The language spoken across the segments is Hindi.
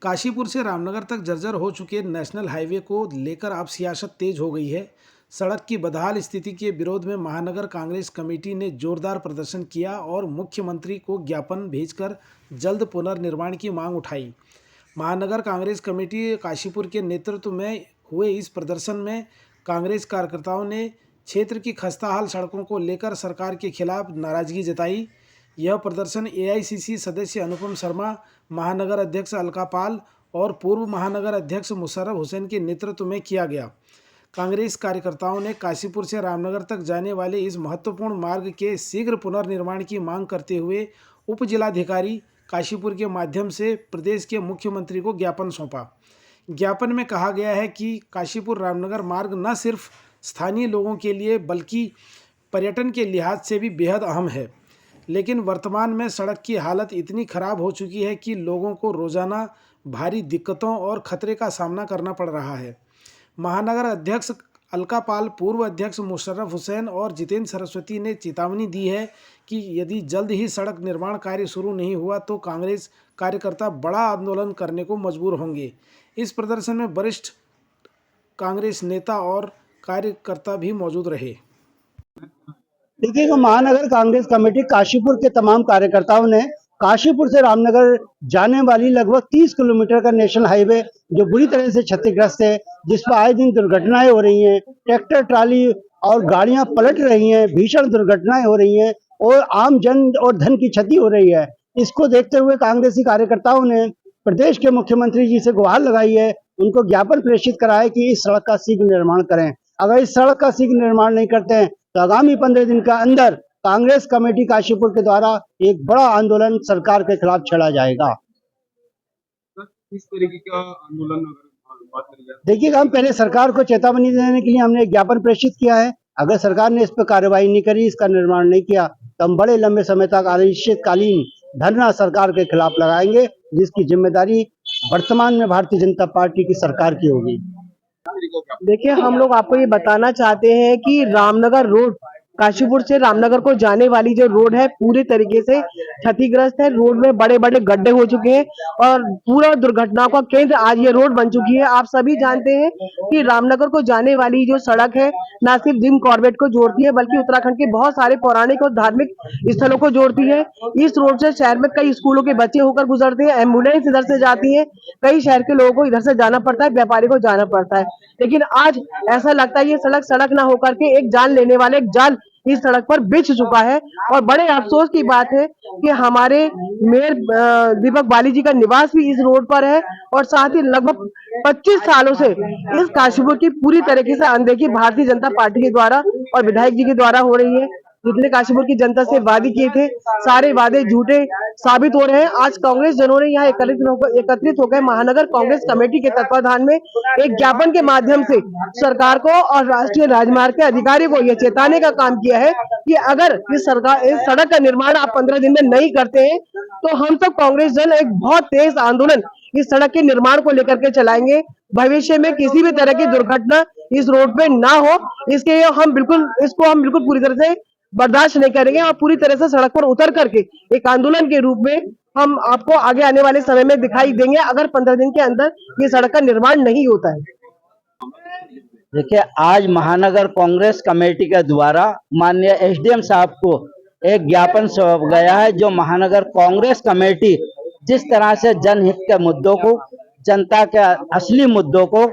काशीपुर से रामनगर तक जर्जर हो चुके नेशनल हाईवे को लेकर अब सियासत तेज हो गई है। सड़क की बदहाल स्थिति के विरोध में महानगर कांग्रेस कमेटी ने जोरदार प्रदर्शन किया और मुख्यमंत्री को ज्ञापन भेजकर जल्द पुनर्निर्माण की मांग उठाई। महानगर कांग्रेस कमेटी काशीपुर के नेतृत्व में हुए इस प्रदर्शन में कांग्रेस कार्यकर्ताओं ने क्षेत्र की खस्ताहाल सड़कों को लेकर सरकार के खिलाफ नाराजगी जताई। यह प्रदर्शन एआईसीसी सदस्य अनुपम शर्मा, महानगर अध्यक्ष अलका पाल और पूर्व महानगर अध्यक्ष मुशर्रफ हुसैन के नेतृत्व में किया गया। कांग्रेस कार्यकर्ताओं ने काशीपुर से रामनगर तक जाने वाले इस महत्वपूर्ण मार्ग के शीघ्र पुनर्निर्माण की मांग करते हुए उप जिलाधिकारी काशीपुर के माध्यम से प्रदेश के मुख्यमंत्री को ज्ञापन सौंपा। ज्ञापन में कहा गया है कि काशीपुर रामनगर मार्ग न सिर्फ स्थानीय लोगों के लिए बल्कि पर्यटन के लिहाज से भी बेहद अहम है, लेकिन वर्तमान में सड़क की हालत इतनी खराब हो चुकी है कि लोगों को रोज़ाना भारी दिक्कतों और खतरे का सामना करना पड़ रहा है। महानगर अध्यक्ष अलका पाल, पूर्व अध्यक्ष मुशर्रफ हुसैन और जितेंद्र सरस्वती ने चेतावनी दी है कि यदि जल्द ही सड़क निर्माण कार्य शुरू नहीं हुआ तो कांग्रेस कार्यकर्ता बड़ा आंदोलन करने को मजबूर होंगे। इस प्रदर्शन में वरिष्ठ कांग्रेस नेता और कार्यकर्ता भी मौजूद रहे। देखिए, महानगर कांग्रेस कमेटी काशीपुर के तमाम कार्यकर्ताओं ने काशीपुर से रामनगर जाने वाली लगभग 30 किलोमीटर का नेशनल हाईवे जो बुरी तरह से क्षतिग्रस्त है, जिस पर आए दिन दुर्घटनाएं हो रही हैं, ट्रैक्टर ट्राली और गाड़ियां पलट रही हैं, भीषण दुर्घटनाएं हो रही हैं और आम जन और धन की क्षति हो रही है। इसको देखते हुए कांग्रेसी कार्यकर्ताओं ने प्रदेश के मुख्यमंत्री जी से गुहार लगाई है, उनको ज्ञापन प्रेषित करा है कि इस सड़क का शीघ्र निर्माण करें। अगर इस सड़क का शीघ्र निर्माण नहीं करते हैं तो आगामी 15 दिन के अंदर कांग्रेस कमेटी काशीपुर के द्वारा एक बड़ा आंदोलन सरकार के खिलाफ छेड़ा जाएगा। किस तरीके का आंदोलन अगर बात करी जाए? देखिए, हम पहले सरकार को चेतावनी देने के लिए हमने एक ज्ञापन प्रेषित किया है। अगर सरकार ने इस पर कार्रवाई नहीं करी, इसका निर्माण नहीं किया तो हम बड़े लंबे समय तक अनिश्चितकालीन धरना सरकार के खिलाफ लगाएंगे, जिसकी जिम्मेदारी वर्तमान में भारतीय जनता पार्टी की सरकार की होगी। देखिए, हम लोग आपको ये बताना चाहते हैं कि रामनगर रोड, काशीपुर से रामनगर को जाने वाली जो रोड है पूरी तरीके से क्षतिग्रस्त है। रोड में बड़े बड़े गड्ढे हो चुके हैं और पूरा दुर्घटनाओं का केंद्र आज ये रोड बन चुकी है। आप सभी जानते हैं कि रामनगर को जाने वाली जो सड़क है न सिर्फ जिम कॉर्बेट को जोड़ती है बल्कि उत्तराखंड के बहुत सारे पौराणिक और धार्मिक स्थलों को जोड़ती है। इस रोड से शहर में कई स्कूलों के बच्चे होकर गुजरते हैं, एम्बुलेंस इधर से जाती है, कई शहर के लोगों को इधर से जाना पड़ता है, व्यापारी को जाना पड़ता है। लेकिन आज ऐसा लगता है ये सड़क ना होकर के एक जान लेने वाले एक जाल इस सड़क पर बिछ चुका है। और बड़े अफसोस की बात है कि हमारे मेयर दीपक बाली जी का निवास भी इस रोड पर है और साथ ही लगभग 25 सालों से इस काशीपुर की पूरी तरीके से अनदेखी भारतीय जनता पार्टी के द्वारा और विधायक जी के द्वारा हो रही है। जितने काशीपुर की जनता से वादे किए थे, सारे वादे झूठे साबित हो रहे हैं। आज कांग्रेस जनों ने यहाँ एकत्रित होकर महानगर कांग्रेस कमेटी के तत्वाधान में एक ज्ञापन के माध्यम से सरकार को और राष्ट्रीय राजमार्ग के अधिकारी को यह चेताने का काम किया है कि अगर इस सड़क का निर्माण आप 15 दिन में नहीं करते हैं तो हम सब कांग्रेस जन एक बहुत तेज आंदोलन इस सड़क के निर्माण को लेकर के चलाएंगे। भविष्य में किसी भी तरह की दुर्घटना इस रोड पे ना हो, इसके हम बिल्कुल पूरी तरह से बर्दाश्त नहीं करेंगे और पूरी तरह से सड़क पर उतर करके एक आंदोलन के रूप में हम आपको आगे आने वाले समय में दिखाई देंगे अगर 15 दिन के अंदर ये सड़क का निर्माण नहीं होता है। देखिए, आज महानगर कांग्रेस कमेटी के द्वारा माननीय एसडीएम साहब को एक ज्ञापन सौंपा गया है, जो महानगर कांग्रेस कमेटी जिस तरह से जनहित के मुद्दों को, जनता के असली मुद्दों को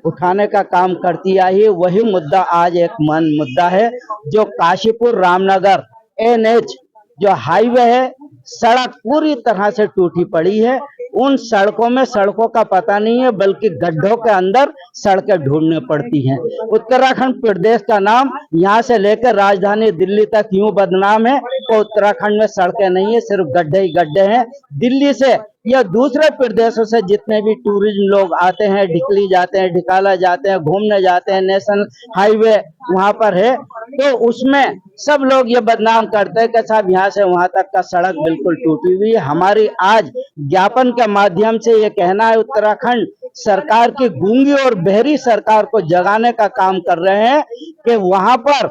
उठाने का काम करती आई है, वही मुद्दा आज एक मुद्दा है जो काशीपुर रामनगर एनएच जो हाईवे है, सड़क पूरी तरह से टूटी पड़ी है। उन सड़कों में सड़कों का पता नहीं है बल्कि गड्ढों के अंदर सड़कें ढूंढनी पड़ती हैं। उत्तराखंड प्रदेश का नाम यहाँ से लेकर राजधानी दिल्ली तक यूं बदनाम है तो उत्तराखंड में सड़कें नहीं है, सिर्फ गड्ढे ही गड्ढे हैं। दिल्ली से या दूसरे प्रदेशों से जितने भी टूरिज्म लोग आते हैं, ढिकली जाते हैं, ढिकाला जाते हैं, घूमने जाते हैं, नेशनल हाईवे वहां पर है, तो उसमें सब लोग ये बदनाम करते हैं कि साहब यहाँ से वहां तक का सड़क बिल्कुल टूटी हुई है। हमारी आज ज्ञापन के माध्यम से ये कहना है, उत्तराखंड सरकार की गूंगी और बहरी सरकार को जगाने का काम कर रहे हैं कि वहां पर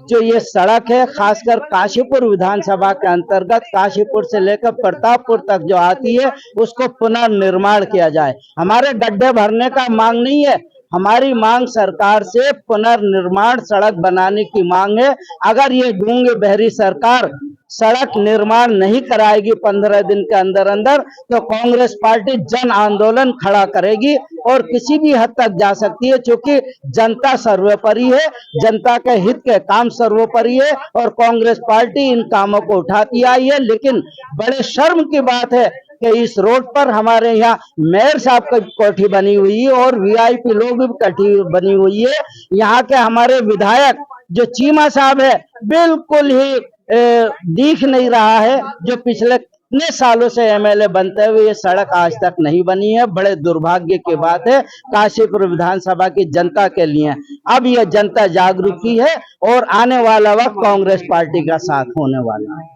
जो ये सड़क है खासकर काशीपुर विधानसभा के अंतर्गत काशीपुर से लेकर प्रतापपुर तक जो आती है उसको पुनर्निर्माण किया जाए। हमारे गड्ढे भरने का मांग नहीं है, हमारी मांग सरकार से पुनर्निर्माण सड़क बनाने की मांग है। अगर ये गूंगे बहरी सरकार सड़क निर्माण नहीं कराएगी 15 दिन के अंदर अंदर तो कांग्रेस पार्टी जन आंदोलन खड़ा करेगी और किसी भी हद तक जा सकती है, क्योंकि जनता सर्वोपरि है, जनता के हित के काम सर्वोपरि है और कांग्रेस पार्टी इन कामों को उठाती आई है। लेकिन बड़े शर्म की बात है कि इस रोड पर हमारे यहाँ मेयर साहब की कोठी बनी हुई है और वीआईपी लोग भी कोठी बनी हुई है। यहाँ के हमारे विधायक जो चीमा साहब है बिल्कुल ही दिख नहीं रहा है, जो पिछले कितने सालों से एमएलए बनते हुए ये सड़क आज तक नहीं बनी है। बड़े दुर्भाग्य की बात है काशीपुर विधानसभा की जनता के लिए। अब यह जनता जागरूक है और आने वाला वक्त कांग्रेस पार्टी का साथ होने वाला है।